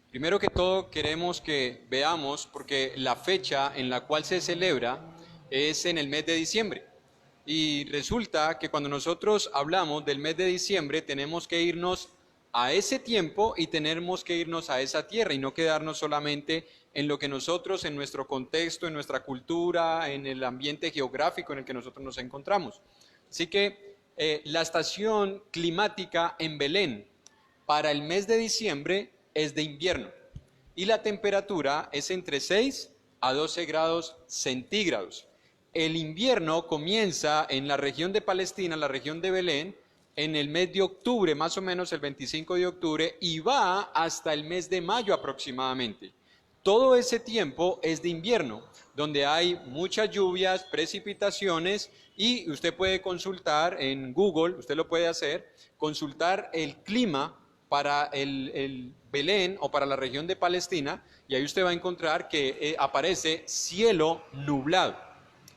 Primero que todo queremos que veamos, porque la fecha en la cual se celebra es en el mes de diciembre. Y resulta que cuando nosotros hablamos del mes de diciembre tenemos que irnos a ese tiempo y tenemos que irnos a esa tierra y no quedarnos solamente en lo que nosotros, en nuestro contexto, en nuestra cultura, en el ambiente geográfico en el que nosotros nos encontramos. Así que la estación climática en Belén para el mes de diciembre es de invierno y la temperatura es entre 6 a 12 grados centígrados. El invierno comienza en la región de Palestina, la región de Belén, en el mes de octubre, más o menos el 25 de octubre, y va hasta el mes de mayo aproximadamente. Todo ese tiempo es de invierno, donde hay muchas lluvias, precipitaciones, y usted puede consultar en Google, usted lo puede hacer, consultar el clima para el Belén o para la región de Palestina, y ahí usted va a encontrar que aparece cielo nublado.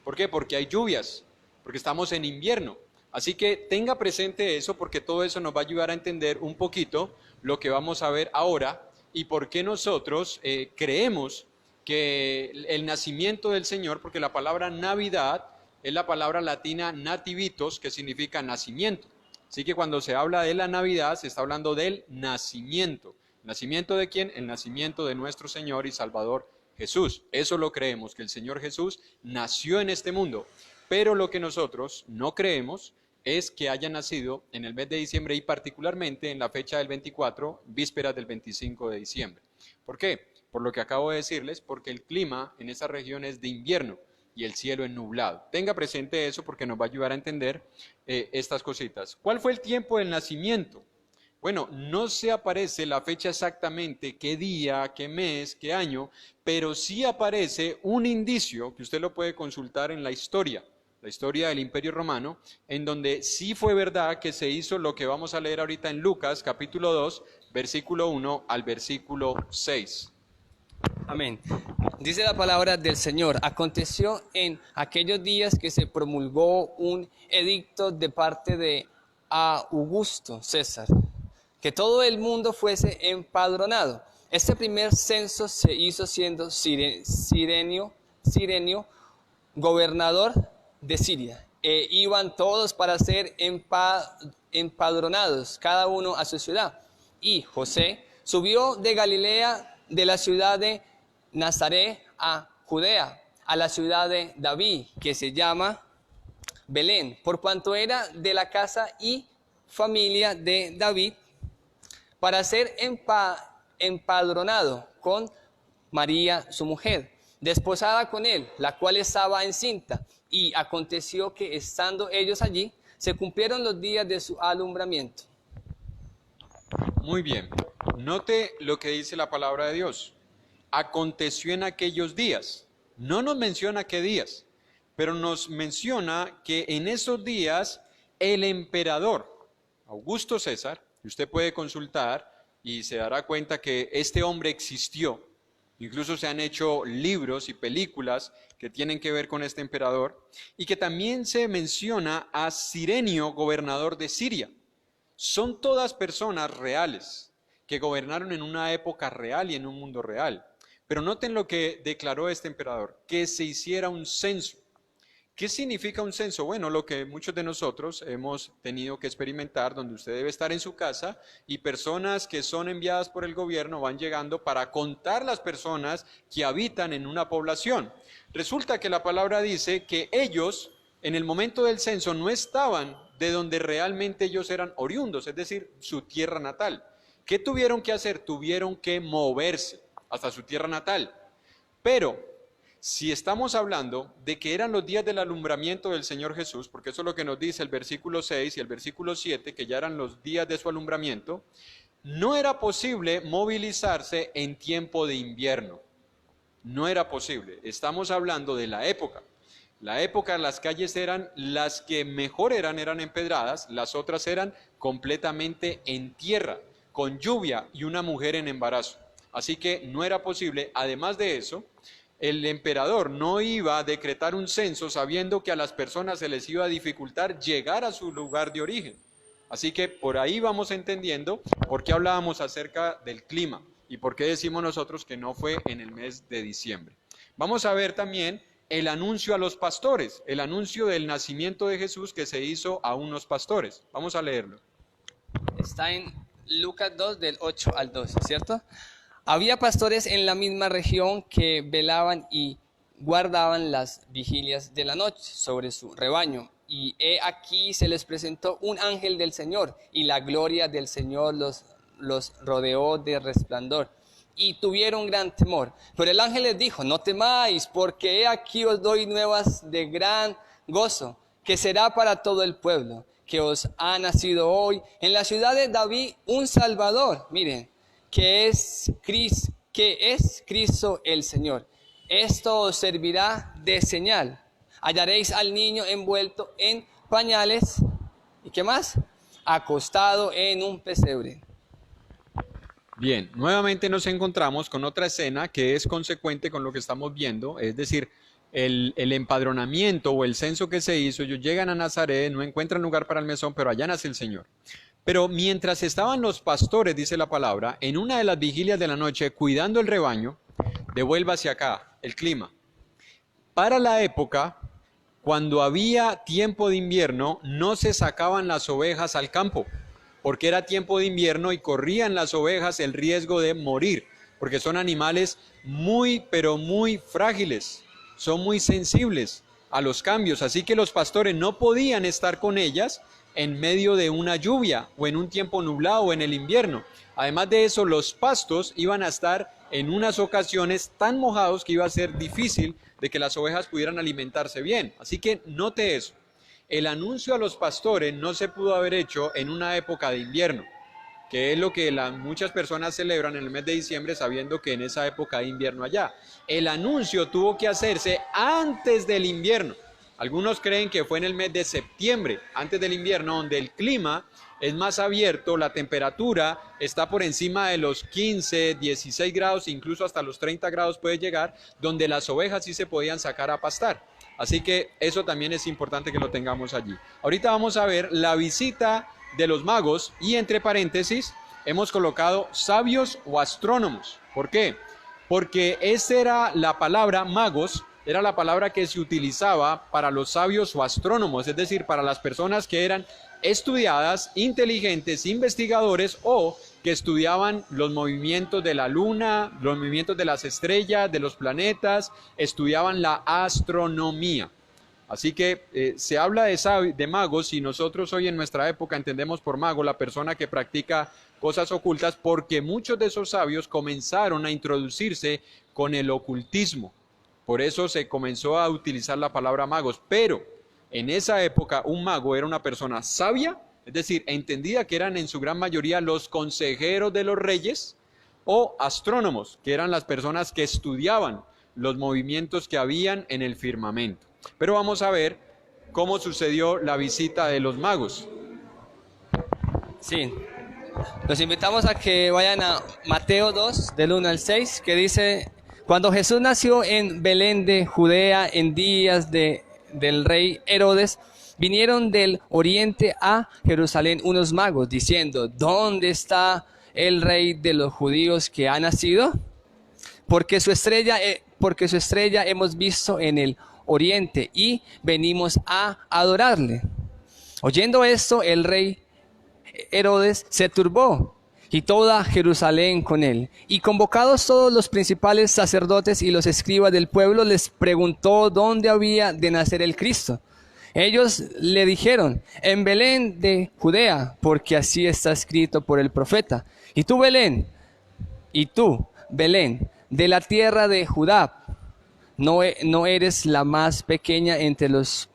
¿Por qué? Porque hay lluvias, porque estamos en invierno. Así que tenga presente eso, porque todo eso nos va a ayudar a entender un poquito lo que vamos a ver ahora y por qué nosotros creemos que el nacimiento del Señor, porque la palabra Navidad es la palabra latina nativitos, que significa nacimiento. Así que cuando se habla de la Navidad, se está hablando del nacimiento. ¿Nacimiento de quién? El nacimiento de nuestro Señor y Salvador Jesús. Eso lo creemos, que el Señor Jesús nació en este mundo. Pero lo que nosotros no creemos es que haya nacido en el mes de diciembre y particularmente en la fecha del 24, vísperas del 25 de diciembre. ¿Por qué? Por lo que acabo de decirles, porque el clima en esa región es de invierno y el cielo es nublado. Tenga presente eso porque nos va a ayudar a entender estas cositas. ¿Cuál fue el tiempo del nacimiento? Bueno, no se aparece la fecha exactamente, qué día, qué mes, qué año, pero sí aparece un indicio que usted lo puede consultar en la historia del Imperio Romano, en donde sí fue verdad que se hizo lo que vamos a leer ahorita en Lucas, capítulo 2, versículo 1 al versículo 6. Amén. Dice la palabra del Señor: aconteció en aquellos días que se promulgó un edicto de parte de Augusto César, que todo el mundo fuese empadronado. Este primer censo se hizo siendo Cirenio gobernador de Siria, e iban todos para ser empadronados, cada uno a su ciudad. Y José subió de Galilea, de la ciudad de Nazaret a Judea, a la ciudad de David, que se llama Belén, por cuanto era de la casa y familia de David, para ser empadronado con María su mujer, desposada con él, la cual estaba encinta. Y aconteció que estando ellos allí, se cumplieron los días de su alumbramiento. Muy bien, note lo que dice la palabra de Dios. Aconteció en aquellos días. No nos menciona qué días, pero nos menciona que en esos días el emperador Augusto César, y usted puede consultar y se dará cuenta que este hombre existió. Incluso se han hecho libros y películas que tienen que ver con este emperador, y que también se menciona a Cirenio, gobernador de Siria. Son todas personas reales que gobernaron en una época real y en un mundo real. Pero noten lo que declaró este emperador: que se hiciera un censo. ¿Qué significa un censo? Bueno, lo que muchos de nosotros hemos tenido que experimentar, donde usted debe estar en su casa y personas que son enviadas por el gobierno van llegando para contar las personas que habitan en una población. Resulta que la palabra dice que ellos, en el momento del censo, no estaban de donde realmente ellos eran oriundos, es decir, su tierra natal. ¿Qué tuvieron que hacer? Tuvieron que moverse hasta su tierra natal. Pero si estamos hablando de que eran los días del alumbramiento del Señor Jesús, porque eso es lo que nos dice el versículo 6 y el versículo 7, que ya eran los días de su alumbramiento, no era posible movilizarse en tiempo de invierno. No era posible. Estamos hablando de la época. La época, las calles eran las que mejor eran empedradas, las otras eran completamente en tierra, con lluvia y una mujer en embarazo. Así que no era posible. Además de eso, el emperador no iba a decretar un censo sabiendo que a las personas se les iba a dificultar llegar a su lugar de origen. Así que por ahí vamos entendiendo por qué hablábamos acerca del clima ¿Y por qué decimos nosotros que no fue en el mes de diciembre? Vamos a ver también el anuncio a los pastores, el anuncio del nacimiento de Jesús que se hizo a unos pastores. Vamos a leerlo. Está en Lucas 2 del 8 al 12, ¿cierto? Había pastores en la misma región que velaban y guardaban las vigilias de la noche sobre su rebaño. Y he aquí se les presentó un ángel del Señor, y la gloria del Señor los rodeó de resplandor, y tuvieron gran temor. Pero el ángel les dijo: no temáis, porque he aquí os doy nuevas de gran gozo, que será para todo el pueblo, que os ha nacido hoy en la ciudad de David un Salvador, miren, que es Cristo el Señor. Esto os servirá de señal. Hallaréis al niño envuelto en pañales, ¿y qué más? Acostado en un pesebre. Bien, nuevamente nos encontramos con otra escena que es consecuente con lo que estamos viendo, es decir, el empadronamiento o el censo que se hizo. Ellos llegan a Nazaret, no encuentran lugar para el mesón, pero allá nace el Señor. Pero mientras estaban los pastores, dice la palabra, en una de las vigilias de la noche, cuidando el rebaño, devuelva hacia acá el clima. Para la época, cuando había tiempo de invierno, no se sacaban las ovejas al campo, porque era tiempo de invierno y corrían las ovejas el riesgo de morir, porque son animales muy, pero muy frágiles, son muy sensibles a los cambios, así que los pastores no podían estar con ellas en medio de una lluvia o en un tiempo nublado o en el invierno. Además de eso, los pastos iban a estar en unas ocasiones tan mojados que iba a ser difícil de que las ovejas pudieran alimentarse bien. Así que note eso. El anuncio a los pastores no se pudo haber hecho en una época de invierno, que es lo que muchas personas celebran en el mes de diciembre, sabiendo que en esa época hay invierno allá. El anuncio tuvo que hacerse antes del invierno. Algunos creen que fue en el mes de septiembre, antes del invierno, donde el clima es más abierto, la temperatura está por encima de los 15, 16 grados, incluso hasta los 30 grados puede llegar, donde las ovejas sí se podían sacar a pastar. Así que eso también es importante que lo tengamos allí. Ahorita vamos a ver la visita de los magos y entre paréntesis hemos colocado sabios o astrónomos. ¿Por qué? Porque esa era la palabra magos, era la palabra que se utilizaba para los sabios o astrónomos, es decir, para las personas que eran estudiadas, inteligentes, investigadores o que estudiaban los movimientos de la luna, los movimientos de las estrellas, de los planetas, estudiaban la astronomía. Así que se habla de magos y nosotros hoy en nuestra época entendemos por mago la persona que practica cosas ocultas, porque muchos de esos sabios comenzaron a introducirse con el ocultismo. Por eso se comenzó a utilizar la palabra magos, pero en esa época un mago era una persona sabia, es decir, entendida, que eran en su gran mayoría los consejeros de los reyes, o astrónomos, que eran las personas que estudiaban los movimientos que habían en el firmamento. Pero vamos a ver cómo sucedió la visita de los magos. Sí, los invitamos a que vayan a Mateo 2, del 1 al 6, que dice: cuando Jesús nació en Belén de Judea en días del rey Herodes, vinieron del oriente a Jerusalén unos magos, diciendo: ¿dónde está el rey de los judíos que ha nacido? Porque su estrella hemos visto en el oriente y venimos a adorarle. Oyendo esto, el rey Herodes se turbó, y toda Jerusalén con él. Y convocados todos los principales sacerdotes y los escribas del pueblo, les preguntó dónde había de nacer el Cristo. Ellos le dijeron: en Belén de Judea, porque así está escrito por el profeta. Y tú, Belén, de la tierra de Judá, no eres la más pequeña entre los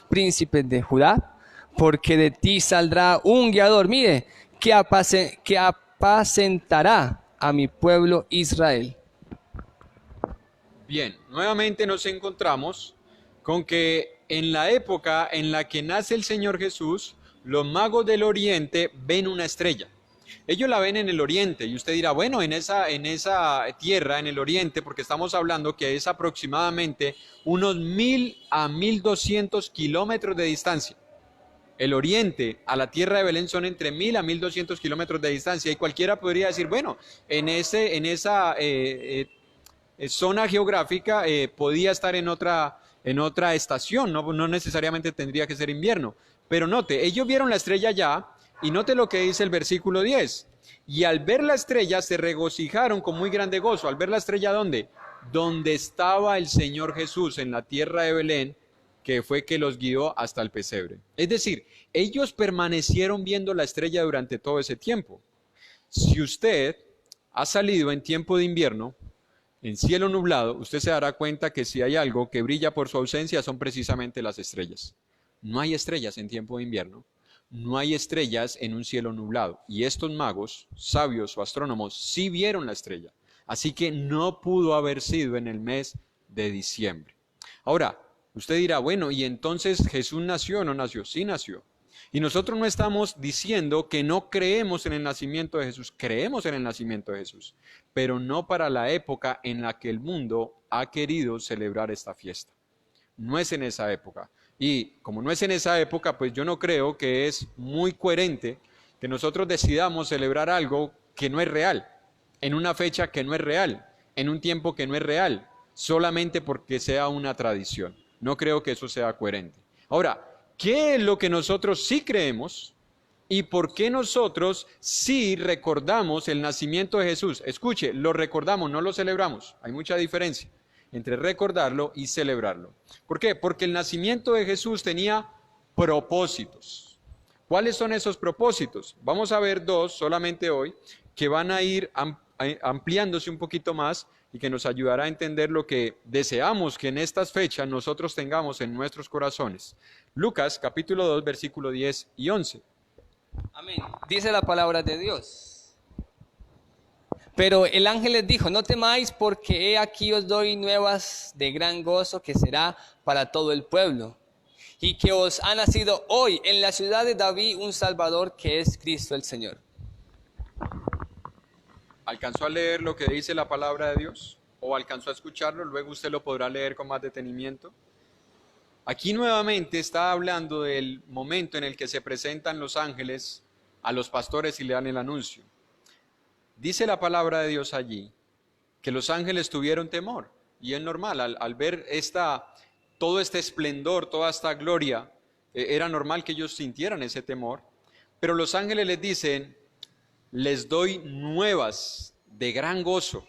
príncipes de Judá, porque de ti saldrá un guiador, mire, que apacentará a mi pueblo Israel. Bien, nuevamente nos encontramos con que en la época en la que nace el Señor Jesús, los magos del oriente ven una estrella. Ellos la ven en el oriente y usted dirá, bueno, en esa tierra, en el oriente, porque estamos hablando que es aproximadamente unos 1000 a 1200 kilómetros de distancia. el oriente a la tierra de Belén son entre 1000 a 1200 kilómetros de distancia, y cualquiera podría decir, bueno, en esa zona geográfica podía estar en otra estación, no necesariamente tendría que ser invierno. Pero note, ellos vieron la estrella ya, y note lo que dice el versículo 10. Y al ver la estrella se regocijaron con muy grande gozo. ¿Al ver la estrella dónde? Donde estaba el Señor Jesús, en la tierra de Belén, que fue que los guió hasta el pesebre. Es decir, ellos permanecieron viendo la estrella durante todo ese tiempo. Si usted ha salido en tiempo de invierno, en cielo nublado, usted se dará cuenta que si hay algo que brilla por su ausencia son precisamente las estrellas. No hay estrellas en tiempo de invierno, no hay estrellas en un cielo nublado. Y estos magos, sabios o astrónomos, sí vieron la estrella. Así que no pudo haber sido en el mes de diciembre. Ahora, usted dirá, bueno, ¿y entonces Jesús nació o no nació? Sí nació. Y nosotros no estamos diciendo que no creemos en el nacimiento de Jesús, creemos en el nacimiento de Jesús, pero no para la época en la que el mundo ha querido celebrar esta fiesta. No es en esa época. Y como no es en esa época, pues yo no creo que es muy coherente que nosotros decidamos celebrar algo que no es real, en una fecha que no es real, en un tiempo que no es real, solamente porque sea una tradición. No creo que eso sea coherente. Ahora, ¿qué es lo que nosotros sí creemos y por qué nosotros sí recordamos el nacimiento de Jesús? Escuche, lo recordamos, no lo celebramos. Hay mucha diferencia entre recordarlo y celebrarlo. ¿Por qué? Porque el nacimiento de Jesús tenía propósitos. ¿Cuáles son esos propósitos? Vamos a ver dos solamente hoy, que van a ir ampliándose un poquito más y que nos ayudará a entender lo que deseamos que en estas fechas nosotros tengamos en nuestros corazones. Lucas capítulo 2, versículo 10 y 11. Amén. Dice la palabra de Dios. Pero el ángel les dijo, no temáis, porque he aquí os doy nuevas de gran gozo que será para todo el pueblo. Y que os ha nacido hoy en la ciudad de David un Salvador, que es Cristo el Señor. ¿Alcanzó a leer lo que dice la palabra de Dios? ¿O alcanzó a escucharlo? Luego usted lo podrá leer con más detenimiento. Aquí nuevamente está hablando del momento en el que se presentan los ángeles a los pastores y le dan el anuncio. Dice la palabra de Dios allí que los ángeles tuvieron temor, y es normal, al ver todo este esplendor, toda esta gloria, era normal que ellos sintieran ese temor, pero los ángeles les dicen, les doy nuevas de gran gozo,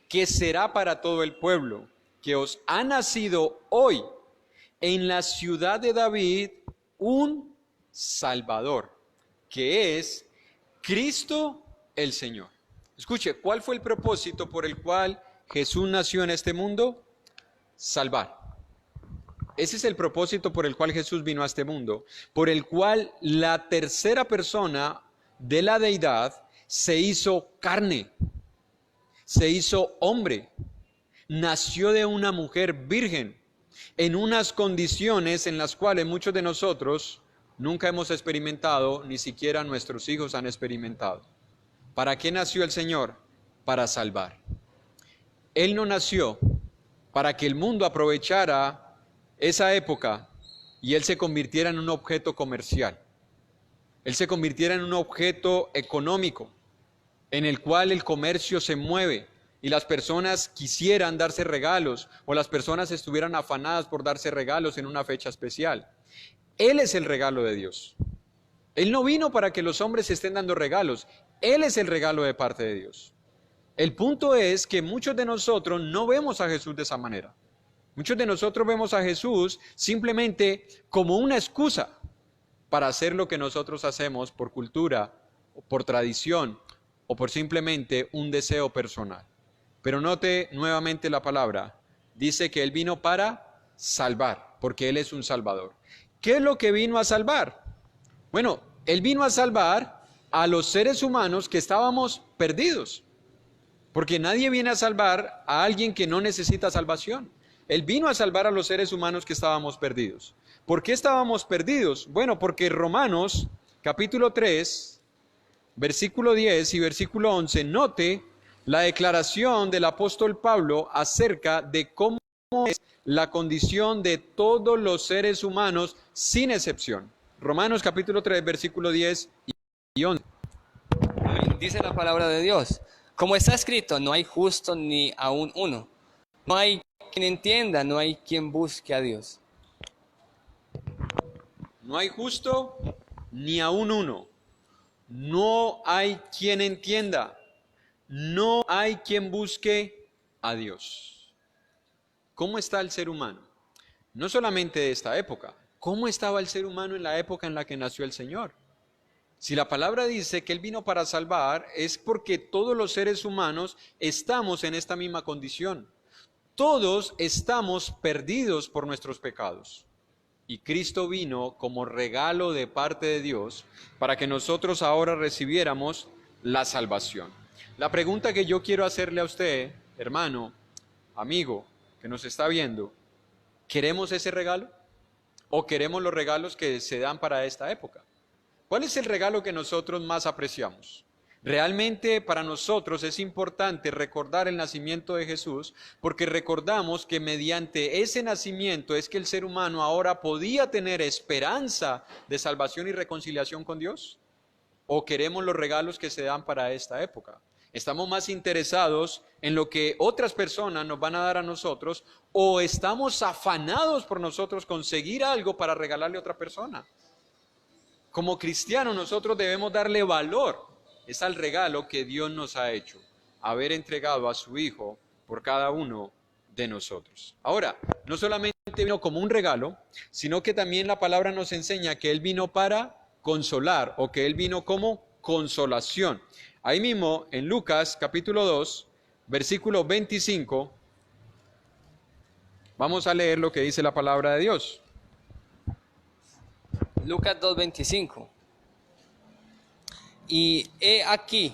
que será para todo el pueblo, que os ha nacido hoy en la ciudad de David un Salvador, que es Cristo el Señor. Escuche, ¿cuál fue el propósito por el cual Jesús nació en este mundo? Salvar. Ese es el propósito por el cual Jesús vino a este mundo, por el cual la tercera persona de la deidad se hizo carne, se hizo hombre, nació de una mujer virgen, en unas condiciones en las cuales muchos de nosotros nunca hemos experimentado, ni siquiera nuestros hijos han experimentado. ¿Para qué nació el Señor? Para salvar. Él no nació para que el mundo aprovechara esa época y Él se convirtiera en un objeto comercial. Él se convirtiera en un objeto económico, en el cual el comercio se mueve y las personas quisieran darse regalos o las personas estuvieran afanadas por darse regalos en una fecha especial. Él es el regalo de Dios. Él no vino para que los hombres estén dando regalos. Él es el regalo de parte de Dios. El punto es que muchos de nosotros no vemos a Jesús de esa manera. Muchos de nosotros vemos a Jesús simplemente como una excusa para hacer lo que nosotros hacemos por cultura, o por tradición, o por simplemente un deseo personal. Pero note nuevamente la palabra. Dice que Él vino para salvar, porque Él es un salvador. ¿Qué es lo que vino a salvar? Bueno, Él vino a salvar a los seres humanos que estábamos perdidos, porque nadie viene a salvar a alguien que no necesita salvación. Él vino a salvar a los seres humanos que estábamos perdidos. ¿Por qué estábamos perdidos? Bueno, porque Romanos capítulo 3, versículo 10 y versículo 11, note la declaración del apóstol Pablo acerca de cómo es la condición de todos los seres humanos sin excepción. Romanos capítulo 3, versículo 10 y 11. Dice la palabra de Dios, como está escrito, no hay justo ni aun uno. No hay quien entienda, no hay quien busque a Dios. No hay justo ni aun uno. No hay quien entienda. No hay quien busque a Dios. ¿Cómo está el ser humano? No solamente de esta época. ¿Cómo estaba el ser humano en la época en la que nació el Señor? Si la palabra dice que Él vino para salvar, es porque todos los seres humanos estamos en esta misma condición. Todos estamos perdidos por nuestros pecados. Y Cristo vino como regalo de parte de Dios para que nosotros ahora recibiéramos la salvación. La pregunta que yo quiero hacerle a usted, hermano, amigo, que nos está viendo, ¿queremos ese regalo? ¿O queremos los regalos que se dan para esta época? ¿Cuál es el regalo que nosotros más apreciamos? Realmente para nosotros es importante recordar el nacimiento de Jesús porque recordamos que mediante ese nacimiento es que el ser humano ahora podía tener esperanza de salvación y reconciliación con Dios. ¿O queremos los regalos que se dan para esta época? ¿Estamos más interesados en lo que otras personas nos van a dar a nosotros o estamos afanados por nosotros conseguir algo para regalarle a otra persona? Como cristianos nosotros debemos darle valor es al regalo que Dios nos ha hecho, haber entregado a su Hijo por cada uno de nosotros. Ahora, no solamente vino como un regalo, sino que también la palabra nos enseña que Él vino para consolar o que Él vino como consolación. Ahí mismo en Lucas capítulo 2, versículo 25, vamos a leer lo que dice la palabra de Dios. Lucas 2:25. Y he aquí,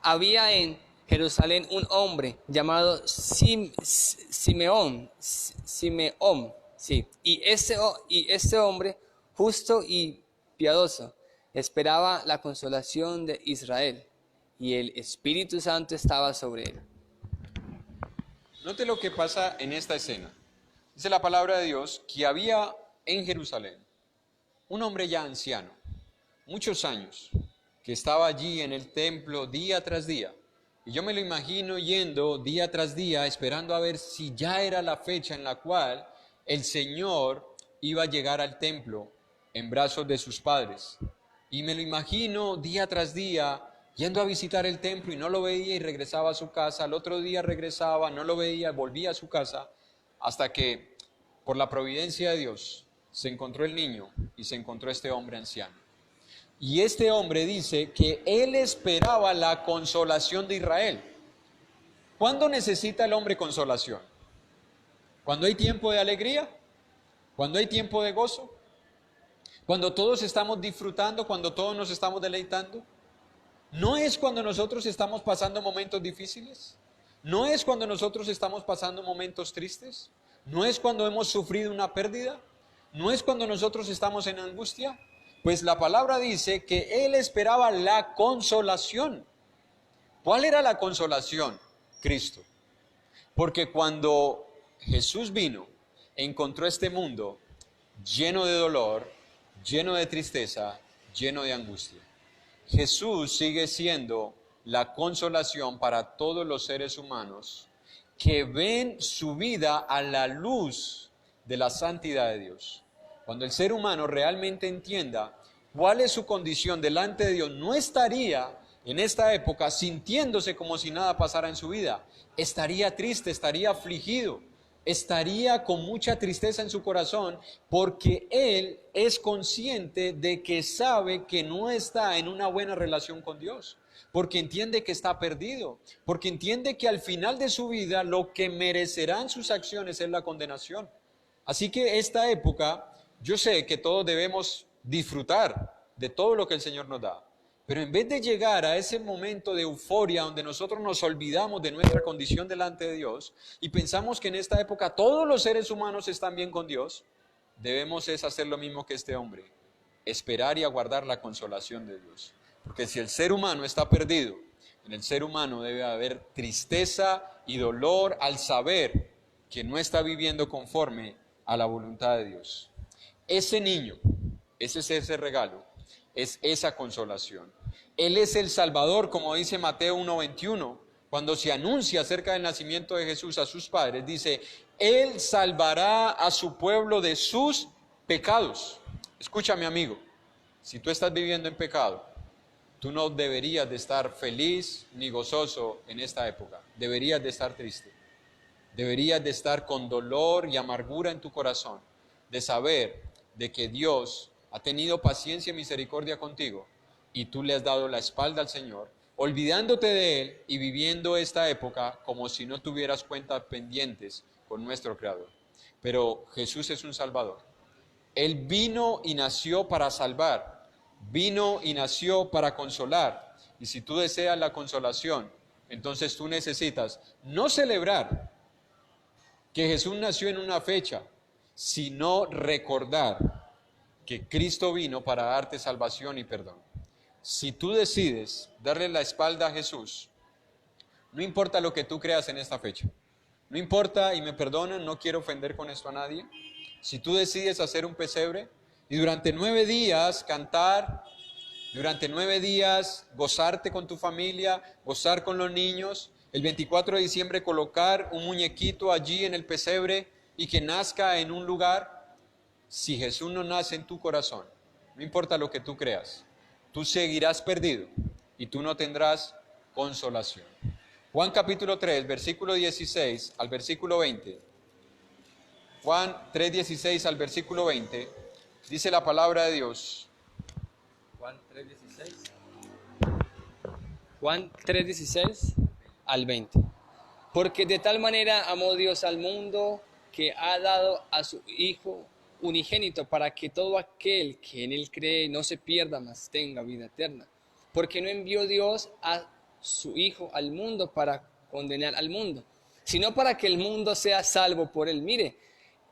había en Jerusalén un hombre llamado Simeón, sí, y este hombre, justo y piadoso, esperaba la consolación de Israel, y el Espíritu Santo estaba sobre él. Note lo que pasa en esta escena. Dice la palabra de Dios que había en Jerusalén un hombre ya anciano, muchos años, que estaba allí en el templo día tras día. Y yo me lo imagino yendo día tras día, esperando a ver si ya era la fecha en la cual el Señor iba a llegar al templo en brazos de sus padres. Y me lo imagino día tras día yendo a visitar el templo y no lo veía y regresaba a su casa. Al otro día regresaba, no lo veía, volvía a su casa, hasta que por la providencia de Dios se encontró el niño y se encontró este hombre anciano. Y este hombre dice que él esperaba la consolación de Israel. ¿Cuándo necesita el hombre consolación? ¿Cuando hay tiempo de alegría? ¿Cuando hay tiempo de gozo? ¿Cuando todos estamos disfrutando? ¿Cuando todos nos estamos deleitando? ¿No es cuando nosotros estamos pasando momentos difíciles? ¿No es cuando nosotros estamos pasando momentos tristes? ¿No es cuando hemos sufrido una pérdida? ¿No es cuando nosotros estamos en angustia? Pues la palabra dice que él esperaba la consolación. ¿Cuál era la consolación? Cristo. Porque cuando Jesús vino, encontró este mundo lleno de dolor, lleno de tristeza, lleno de angustia. Jesús sigue siendo la consolación para todos los seres humanos que ven su vida a la luz de la santidad de Dios. Cuando el ser humano realmente entienda cuál es su condición delante de Dios, no estaría en esta época sintiéndose como si nada pasara en su vida. Estaría triste, estaría afligido, estaría con mucha tristeza en su corazón porque él es consciente de que sabe que no está en una buena relación con Dios, porque entiende que está perdido, porque entiende que al final de su vida lo que merecerán sus acciones es la condenación. Así que esta época, yo sé que todos debemos disfrutar de todo lo que el Señor nos da, pero en vez de llegar a ese momento de euforia donde nosotros nos olvidamos de nuestra condición delante de Dios y pensamos que en esta época todos los seres humanos están bien con Dios, debemos es hacer lo mismo que este hombre, esperar y aguardar la consolación de Dios. Porque si el ser humano está perdido, en el ser humano debe haber tristeza y dolor al saber que no está viviendo conforme a la voluntad de Dios. Ese niño Ese es ese regalo, es esa consolación. Él es el Salvador, como dice Mateo 1:21, cuando se anuncia acerca del nacimiento de Jesús a sus padres, dice, Él salvará a su pueblo de sus pecados. Escúchame, amigo, si tú estás viviendo en pecado, tú no deberías de estar feliz ni gozoso en esta época, deberías de estar triste, deberías de estar con dolor y amargura en tu corazón, de saber de que Dios ha tenido paciencia y misericordia contigo y tú le has dado la espalda al Señor, olvidándote de Él y viviendo esta época como si no tuvieras cuentas pendientes con nuestro Creador. Pero Jesús es un Salvador. Él vino y nació para salvar, vino y nació para consolar. Y si tú deseas la consolación, entonces tú necesitas no celebrar que Jesús nació en una fecha, sino recordar que Cristo vino para darte salvación y perdón. Si tú decides darle la espalda a Jesús, no importa lo que tú creas en esta fecha, no importa, y me perdonan, no quiero ofender con esto a nadie, si tú decides hacer un pesebre y durante 9 días cantar, durante 9 días gozarte con tu familia, gozar con los niños, el 24 de diciembre colocar un muñequito allí en el pesebre y que nazca en un lugar, si Jesús no nace en tu corazón, no importa lo que tú creas, tú seguirás perdido y tú no tendrás consolación. Juan capítulo 3, versículo 16 al versículo 20. Juan 3, 16 al versículo 20, dice la palabra de Dios. Juan 3:16. Juan 3:16 al 20. Porque de tal manera amó Dios al mundo que ha dado a su Hijo unigénito para que todo aquel que en Él cree no se pierda, mas tenga vida eterna. Porque no envió Dios a su Hijo al mundo para condenar al mundo, sino para que el mundo sea salvo por Él. Mire,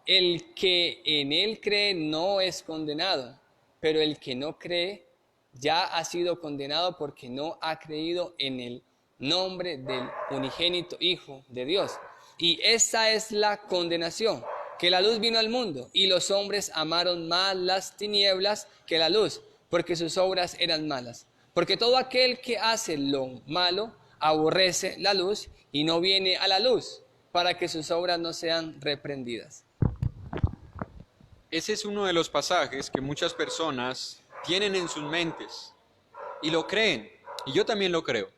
el que en Él cree no es condenado, pero el que no cree ya ha sido condenado porque no ha creído en el nombre del unigénito Hijo de Dios. Y esta es la condenación, que la luz vino al mundo y los hombres amaron más las tinieblas que la luz, porque sus obras eran malas. Porque todo aquel que hace lo malo aborrece la luz y no viene a la luz, para que sus obras no sean reprendidas. Ese es uno de los pasajes que muchas personas tienen en sus mentes y lo creen, y yo también lo creo,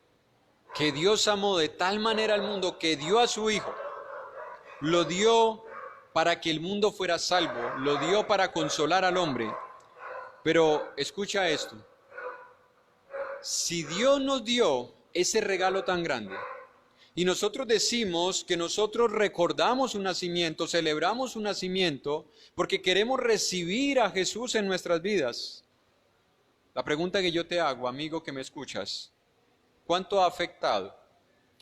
que Dios amó de tal manera al mundo que dio a su Hijo, lo dio para que el mundo fuera salvo, lo dio para consolar al hombre. Pero escucha esto, si Dios nos dio ese regalo tan grande, y nosotros decimos que nosotros recordamos un nacimiento, celebramos un nacimiento, porque queremos recibir a Jesús en nuestras vidas, la pregunta que yo te hago, amigo que me escuchas, ¿cuánto ha afectado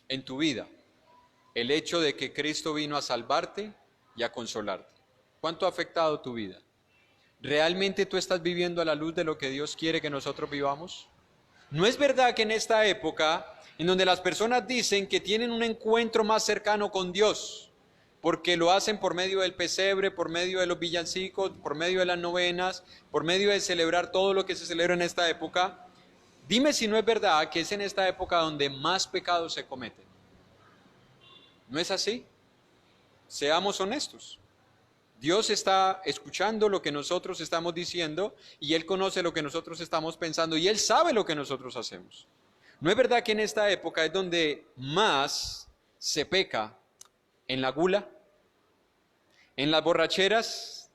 en tu vida el hecho de que Cristo vino a salvarte y a consolarte? ¿Cuánto ha afectado tu vida? ¿Realmente tú estás viviendo a la luz de lo que Dios quiere que nosotros vivamos? ¿No es verdad que en esta época, en donde las personas dicen que tienen un encuentro más cercano con Dios, porque lo hacen por medio del pesebre, por medio de los villancicos, por medio de las novenas, por medio de celebrar todo lo que se celebra en esta época? Dime si no es verdad que es en esta época donde más pecados se cometen. ¿No es así? Seamos honestos. Dios está escuchando lo que nosotros estamos diciendo y Él conoce lo que nosotros estamos pensando y Él sabe lo que nosotros hacemos. ¿No es verdad que en esta época es donde más se peca? ¿En la gula? ¿En las borracheras?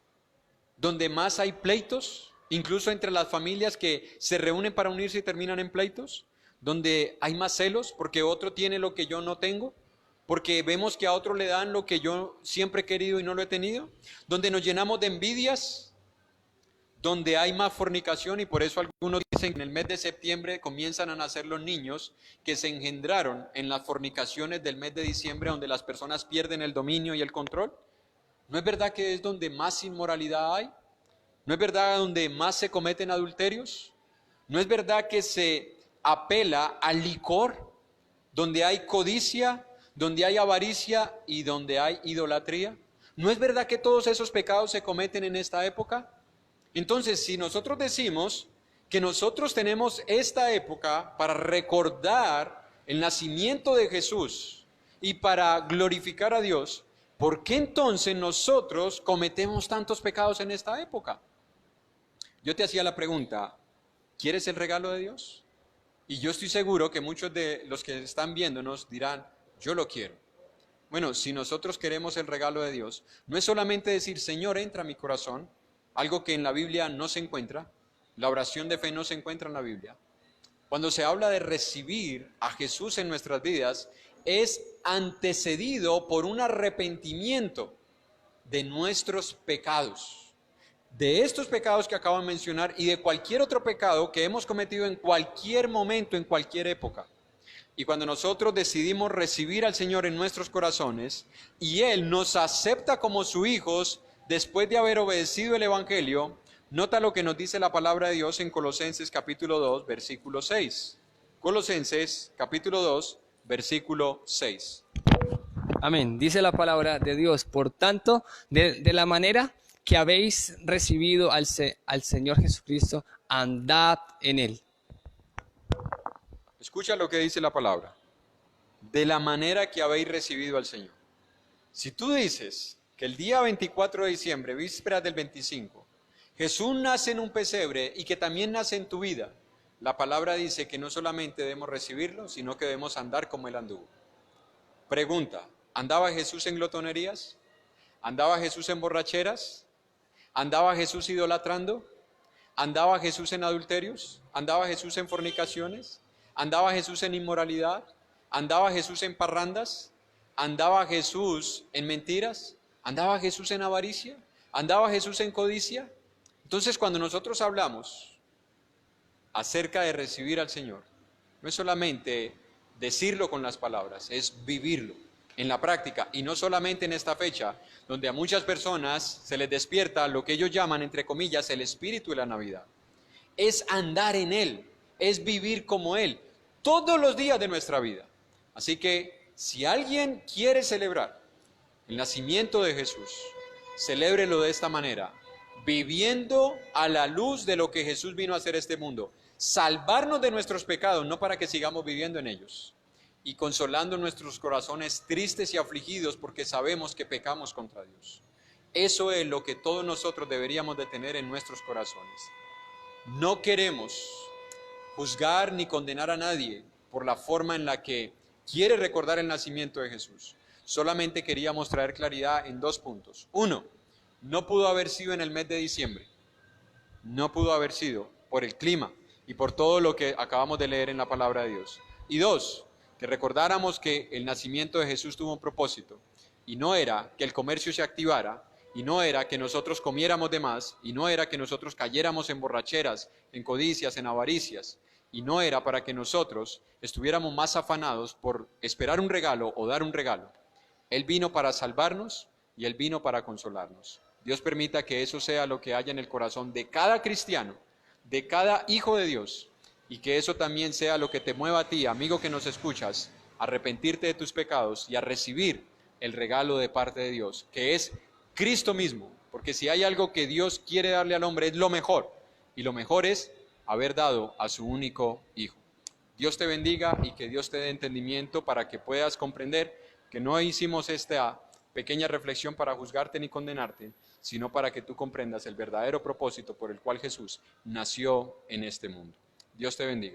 ¿Donde más hay pleitos? Incluso entre las familias que se reúnen para unirse y terminan en pleitos. ¿Donde hay más celos porque otro tiene lo que yo no tengo? Porque vemos que a otro le dan lo que yo siempre he querido y no lo he tenido. Donde nos llenamos de envidias, donde hay más fornicación, y por eso algunos dicen que en el mes de septiembre comienzan a nacer los niños que se engendraron en las fornicaciones del mes de diciembre, donde las personas pierden el dominio y el control. ¿No es verdad que es donde más inmoralidad hay? ¿No es verdad donde más se cometen adulterios? ¿No es verdad que se apela al licor, donde hay codicia, donde hay avaricia y donde hay idolatría? ¿No es verdad que todos esos pecados se cometen en esta época? Entonces, si nosotros decimos que nosotros tenemos esta época para recordar el nacimiento de Jesús y para glorificar a Dios, ¿por qué entonces nosotros cometemos tantos pecados en esta época? Yo te hacía la pregunta, ¿quieres el regalo de Dios? Y yo estoy seguro que muchos de los que están viéndonos dirán, yo lo quiero. Bueno, si nosotros queremos el regalo de Dios, no es solamente decir, Señor, entra a mi corazón, algo que en la Biblia no se encuentra, la oración de fe no se encuentra en la Biblia. Cuando se habla de recibir a Jesús en nuestras vidas, es antecedido por un arrepentimiento de nuestros pecados, de estos pecados que acabo de mencionar y de cualquier otro pecado que hemos cometido en cualquier momento, en cualquier época. Y cuando nosotros decidimos recibir al Señor en nuestros corazones y Él nos acepta como sus hijos después de haber obedecido el Evangelio, nota lo que nos dice la palabra de Dios en Colosenses capítulo 2, versículo 6. Colosenses capítulo 2, versículo 6. Amén. Dice la palabra de Dios, por tanto, de la manera que habéis recibido al Señor Jesucristo, andad en Él. Escucha lo que dice la palabra. De la manera que habéis recibido al Señor. Si tú dices que el día 24 de diciembre, víspera del 25, Jesús nace en un pesebre y que también nace en tu vida, la palabra dice que no solamente debemos recibirlo, sino que debemos andar como Él anduvo. Pregunta, ¿andaba Jesús en glotonerías? ¿Andaba Jesús en borracheras? ¿Andaba Jesús idolatrando? ¿Andaba Jesús en adulterios? ¿Andaba Jesús en fornicaciones? ¿Andaba Jesús en inmoralidad? ¿Andaba Jesús en parrandas? ¿Andaba Jesús en mentiras? ¿Andaba Jesús en avaricia? ¿Andaba Jesús en codicia? Entonces, cuando nosotros hablamos acerca de recibir al Señor, no es solamente decirlo con las palabras, es vivirlo en la práctica, y no solamente en esta fecha, donde a muchas personas se les despierta lo que ellos llaman, entre comillas, el espíritu de la Navidad. Es andar en Él, es vivir como Él, todos los días de nuestra vida. Así que, si alguien quiere celebrar el nacimiento de Jesús, celébrelo de esta manera, viviendo a la luz de lo que Jesús vino a hacer a este mundo, salvarnos de nuestros pecados, no para que sigamos viviendo en ellos, y consolando nuestros corazones tristes y afligidos porque sabemos que pecamos contra Dios. Eso es lo que todos nosotros deberíamos de tener en nuestros corazones. No queremos juzgar ni condenar a nadie por la forma en la que quiere recordar el nacimiento de Jesús. Solamente queríamos traer claridad en 2 puntos. 1, no pudo haber sido en el mes de diciembre. No pudo haber sido por el clima y por todo lo que acabamos de leer en la palabra de Dios. Y 2, que recordáramos que el nacimiento de Jesús tuvo un propósito, y no era que el comercio se activara, y no era que nosotros comiéramos de más, y no era que nosotros cayéramos en borracheras, en codicias, en avaricias, y no era para que nosotros estuviéramos más afanados por esperar un regalo o dar un regalo. Él vino para salvarnos y Él vino para consolarnos. Dios permita que eso sea lo que haya en el corazón de cada cristiano, de cada hijo de Dios, y que eso también sea lo que te mueva a ti, amigo que nos escuchas, a arrepentirte de tus pecados y a recibir el regalo de parte de Dios, que es Cristo mismo, porque si hay algo que Dios quiere darle al hombre es lo mejor, y lo mejor es haber dado a su único Hijo. Dios te bendiga y que Dios te dé entendimiento para que puedas comprender que no hicimos esta pequeña reflexión para juzgarte ni condenarte, sino para que tú comprendas el verdadero propósito por el cual Jesús nació en este mundo. Dios te bendiga.